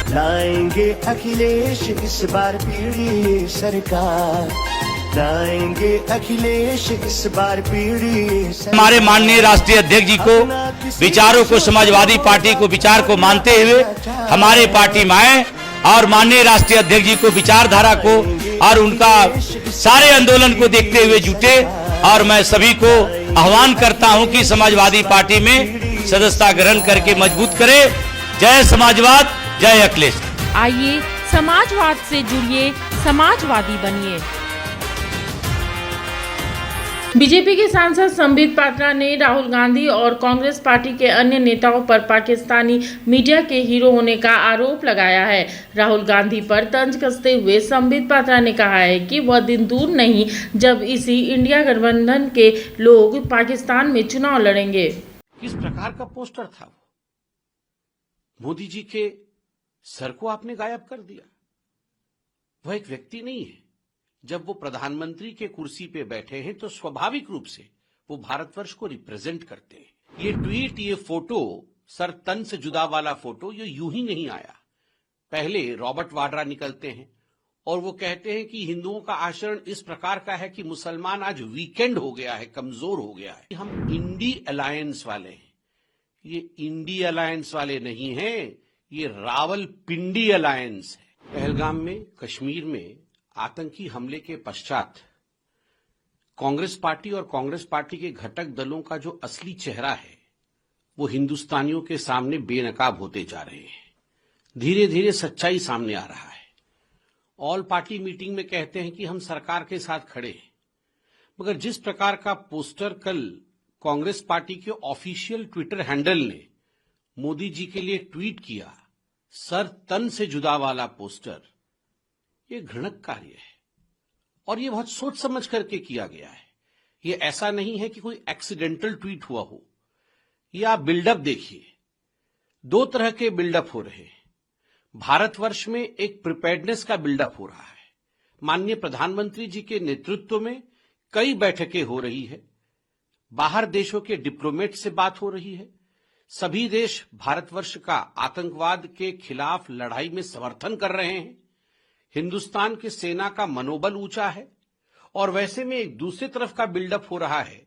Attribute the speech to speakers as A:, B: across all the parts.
A: लाएंगे अखिलेश इस बार पीढ़ी सरकार, लाएंगे अखिलेश इस बार पीढ़ी सरकार।
B: हमारे माननीय राष्ट्रीय अध्यक्ष जी को विचारों को, समाजवादी पार्टी को विचार को मानते हुए हमारे पार्टी में आए और माननीय राष्ट्रीय अध्यक्ष जी को विचारधारा को और उनका सारे आंदोलन को देखते हुए जुटे। और मैं सभी को आह्वान करता हूं कि समाजवादी पार्टी में सदस्यता ग्रहण करके मजबूत करें। जय समाजवाद, जय अखिलेश।
C: आइए समाजवाद से जुड़िए, समाजवादी बनिए। बीजेपी के सांसद संबित पात्रा ने राहुल गांधी और कांग्रेस पार्टी के अन्य नेताओं पर पाकिस्तानी मीडिया के हीरो होने का आरोप लगाया है। राहुल गांधी पर तंज कसते हुए संबित पात्रा ने कहा है कि वह दिन दूर नहीं जब इसी इंडिया गठबंधन के लोग पाकिस्तान में चुनाव लड़ेंगे।
D: किस प्रकार का पोस्टर था वो? मोदी जी के सर को आपने गायब कर दिया। वह एक व्यक्ति नहीं है। जब वो प्रधानमंत्री के कुर्सी पे बैठे हैं तो स्वाभाविक रूप से वो भारतवर्ष को रिप्रेजेंट करते हैं। ये ट्वीट, ये फोटो, सर तन से जुदा वाला फोटो, ये यूं ही नहीं आया। पहले रॉबर्ट वाड्रा निकलते हैं और वो कहते हैं कि हिंदुओं का आचरण इस प्रकार का है कि मुसलमान आज वीकेंड हो गया है, कमजोर हो गया है। हम इंडी अलायंस वाले हैं। ये इंडी अलायंस वाले नहीं हैं, ये रावलपिंडी अलायंस है। पहलगाम में, कश्मीर में आतंकी हमले के पश्चात कांग्रेस पार्टी और कांग्रेस पार्टी के घटक दलों का जो असली चेहरा है वो हिंदुस्तानियों के सामने बेनकाब होते जा रहे हैं। धीरे धीरे सच्चाई सामने आ रहा है। ऑल पार्टी मीटिंग में कहते हैं कि हम सरकार के साथ खड़े हैं, मगर जिस प्रकार का पोस्टर कल कांग्रेस पार्टी के ऑफिशियल ट्विटर हैंडल ने मोदी जी के लिए ट्वीट किया, सर तन से जुदा वाला पोस्टर, ये घृणक कार्य है और ये बहुत सोच समझ करके किया गया है। ये ऐसा नहीं है कि कोई एक्सीडेंटल ट्वीट हुआ हो। ये आप बिल्डअप देखिए। दो तरह के बिल्डअप हो रहे हैं। भारतवर्ष में एक प्रिपेयर्डनेस का बिल्डअप हो रहा है। माननीय प्रधानमंत्री जी के नेतृत्व में कई बैठकें हो रही है। बाहर देशों के डिप्लोमेट से बात हो रही है। सभी देश भारतवर्ष का आतंकवाद के खिलाफ लड़ाई में समर्थन कर रहे हैं। हिंदुस्तान की सेना का मनोबल ऊंचा है और वैसे में एक दूसरी तरफ का बिल्डअप हो रहा है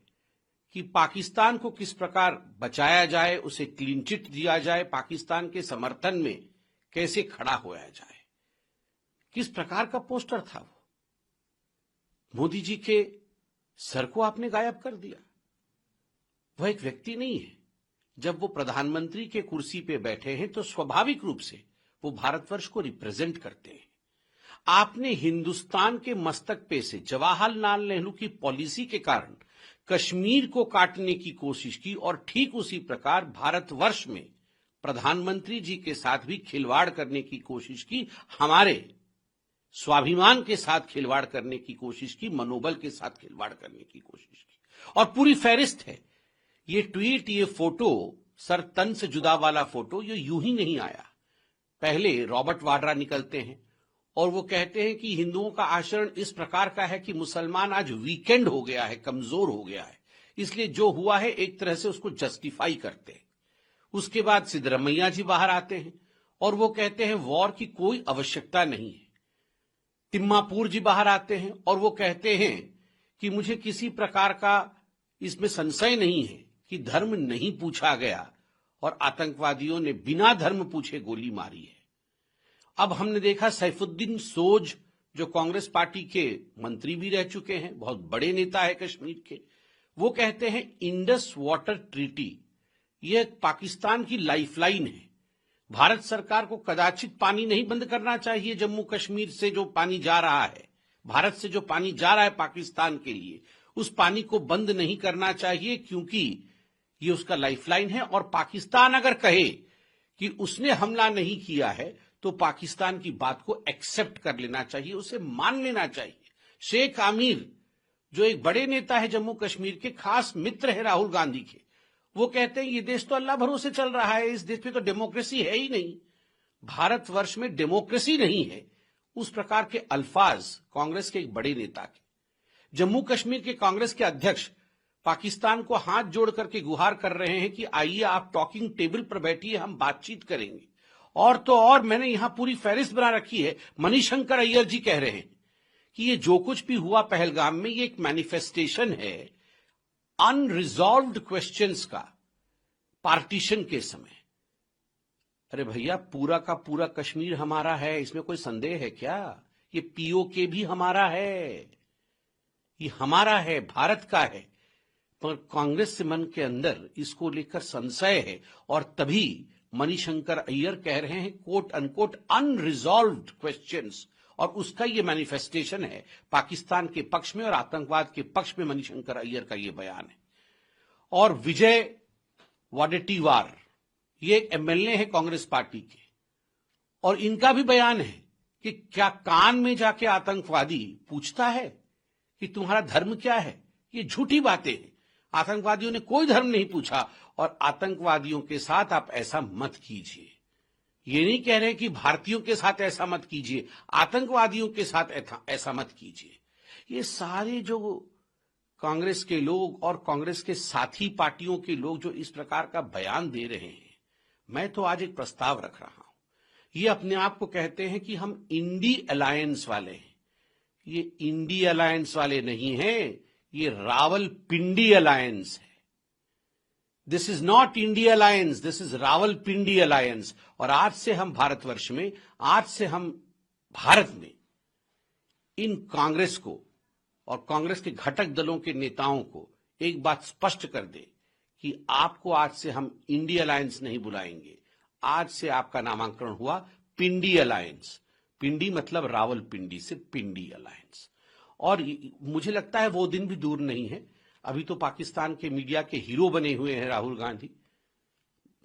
D: कि पाकिस्तान को किस प्रकार बचाया जाए, उसे क्लीन चिट दिया जाए, पाकिस्तान के समर्थन में कैसे खड़ा होया जाए। किस प्रकार का पोस्टर था वो? मोदी जी के सर को आपने गायब कर दिया। वह एक व्यक्ति नहीं है। जब वो प्रधानमंत्री के कुर्सी पे बैठे हैं तो स्वाभाविक रूप से वो भारतवर्ष को रिप्रेजेंट करते हैं। आपने हिंदुस्तान के मस्तक पे से जवाहरलाल नेहरू की पॉलिसी के कारण कश्मीर को काटने की कोशिश की और ठीक उसी प्रकार भारतवर्ष में प्रधानमंत्री जी के साथ भी खिलवाड़ करने की कोशिश की, हमारे स्वाभिमान के साथ खिलवाड़ करने की कोशिश की, मनोबल के साथ खिलवाड़ करने की कोशिश की। और पूरी फहरिस्त है। ये ट्वीट, ये फोटो, सर तन से जुदा वाला फोटो, ये यूं ही नहीं आया। पहले रॉबर्ट वाड्रा निकलते हैं और वो कहते हैं कि हिंदुओं का आचरण इस प्रकार का है कि मुसलमान आज वीकेंड हो गया है, कमजोर हो गया है, इसलिए जो हुआ है एक तरह से उसको जस्टिफाई करते हैं। उसके बाद सिद्धरमैया जी बाहर आते हैं और वो कहते हैं वॉर की कोई आवश्यकता नहीं है। तिम्मापुर जी बाहर आते हैं और वो कहते हैं कि मुझे किसी प्रकार का इसमें संशय नहीं है कि धर्म नहीं पूछा गया और आतंकवादियों ने बिना धर्म पूछे गोली मारी है। अब हमने देखा सैफुद्दीन सोज, जो कांग्रेस पार्टी के मंत्री भी रह चुके हैं, बहुत बड़े नेता है कश्मीर के, वो कहते हैं इंडस वाटर ट्रीटी यह पाकिस्तान की लाइफलाइन है। भारत सरकार को कदाचित पानी नहीं बंद करना चाहिए। जम्मू कश्मीर से जो पानी जा रहा है, भारत से जो पानी जा रहा है पाकिस्तान के लिए, उस पानी को बंद नहीं करना चाहिए क्योंकि ये उसका लाइफलाइन है। और पाकिस्तान अगर कहे कि उसने हमला नहीं किया है तो पाकिस्तान की बात को एक्सेप्ट कर लेना चाहिए, उसे मान लेना चाहिए। शेख आमिर, जो एक बड़े नेता है जम्मू कश्मीर के, खास मित्र है राहुल गांधी के, वो कहते हैं ये देश तो अल्लाह भरोसे चल रहा है, इस देश में तो डेमोक्रेसी है ही नहीं, भारतवर्ष में डेमोक्रेसी नहीं है। उस प्रकार के अल्फाज कांग्रेस के एक बड़े नेता के। जम्मू कश्मीर के कांग्रेस के अध्यक्ष पाकिस्तान को हाथ जोड़ करके गुहार कर रहे हैं कि आइए आप टॉकिंग टेबल पर बैठिए, हम बातचीत करेंगे। और तो और मैंने यहां पूरी फहरिस्त बना रखी है। मणिशंकर अय्यर जी कह रहे हैं कि ये जो कुछ भी हुआ पहलगाम में, ये एक मैनिफेस्टेशन है अनरिजॉल्व्ड क्वेश्चंस का पार्टीशन के समय। अरे भैया, पूरा का पूरा कश्मीर हमारा है, इसमें कोई संदेह है क्या? ये पीओके भी हमारा है, ये हमारा है, भारत का है। पर कांग्रेस से मन के अंदर इसको लेकर संशय है और तभी मणिशंकर अय्यर कह रहे हैं कोट अनकोट अनरिजॉल्व्ड क्वेश्चंस, और उसका ये मैनिफेस्टेशन है पाकिस्तान के पक्ष में और आतंकवाद के पक्ष में मणिशंकर अय्यर का ये बयान है। और विजय वडेट्टीवार, ये एमएलए है कांग्रेस पार्टी के, और इनका भी बयान है कि क्या कान में जाके आतंकवादी पूछता है कि तुम्हारा धर्म क्या है? ये झूठी बातें हैं। आतंकवादियों ने कोई धर्म नहीं पूछा, और आतंकवादियों के साथ आप ऐसा मत कीजिए। ये नहीं कह रहे कि भारतीयों के साथ ऐसा मत कीजिए, आतंकवादियों के साथ ऐसा मत कीजिए। ये सारे जो कांग्रेस के लोग और कांग्रेस के साथी पार्टियों के लोग जो इस प्रकार का बयान दे रहे हैं, मैं तो आज एक प्रस्ताव रख रहा हूं। ये अपने आप को कहते हैं कि हम इंडी अलायंस वाले हैं। ये इंडी अलायंस वाले नहीं हैं, ये रावलपिंडी अलायंस है। This is not India alliance, this is Rawalpindi alliance. और आज से हम भारतवर्ष में, आज से हम भारत में इन कांग्रेस को और कांग्रेस के घटक दलों के नेताओं को एक बात स्पष्ट कर दे कि आपको आज से हम इंडिया अलायंस नहीं बुलाएंगे। आज से आपका नामांकन हुआ पिंडी अलायंस। पिंडी मतलब रावलपिंडी से पिंडी अलायंस। और मुझे लगता है वो दिन भी दूर नहीं है। अभी तो पाकिस्तान के मीडिया के हीरो बने हुए हैं राहुल गांधी,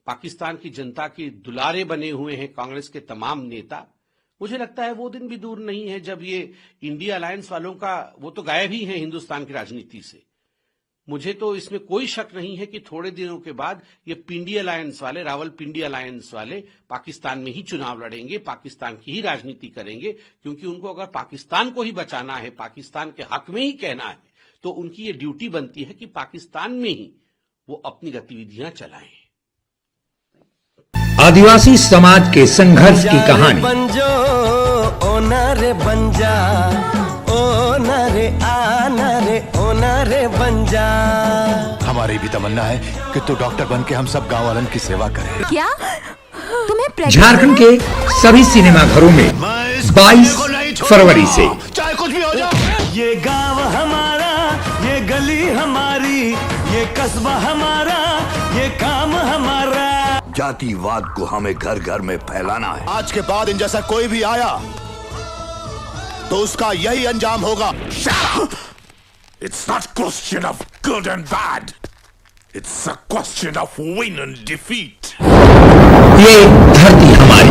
D: पाकिस्तान की जनता के दुलारे बने हुए हैं कांग्रेस के तमाम नेता। मुझे लगता है वो दिन भी दूर नहीं है जब ये इंडिया अलायंस वालों का, वो तो गायब ही है हिंदुस्तान की राजनीति से। मुझे तो इसमें कोई शक नहीं है कि थोड़े दिनों के बाद ये पिंडी अलायंस वाले, रावलपिंडी अलायंस वाले पाकिस्तान में ही चुनाव लड़ेंगे, पाकिस्तान की ही राजनीति करेंगे, क्योंकि उनको अगर पाकिस्तान को ही बचाना है, पाकिस्तान के हक में ही कहना है, तो उनकी ये ड्यूटी बनती है कि पाकिस्तान में ही वो अपनी गतिविधियां चलाएं।
E: आदिवासी समाज के संघर्ष की कहानी।
A: बंजो ओनरे बंजा, ओनरे आनरे ओनरे बंजा।
F: हमारी भी तमन्ना है कि तू डॉक्टर बन के हम सब गांव वालन की सेवा करे।
G: क्या तुम्हें
E: झारखंड के सभी सिनेमा घरों में 22 फरवरी से
F: चाहे कुछ भी हो जाए,
A: ये गांव हमारा, ये गली हमारी, ये कस्बा हमारा, ये काम हमारा।
F: जातिवाद को हमें घर घर में फैलाना है। आज के बाद इन जैसा कोई भी आया तो उसका यही अंजाम होगा।
H: It's not a question of good and bad. It's a question of win and defeat.
E: ये धरती हमारी।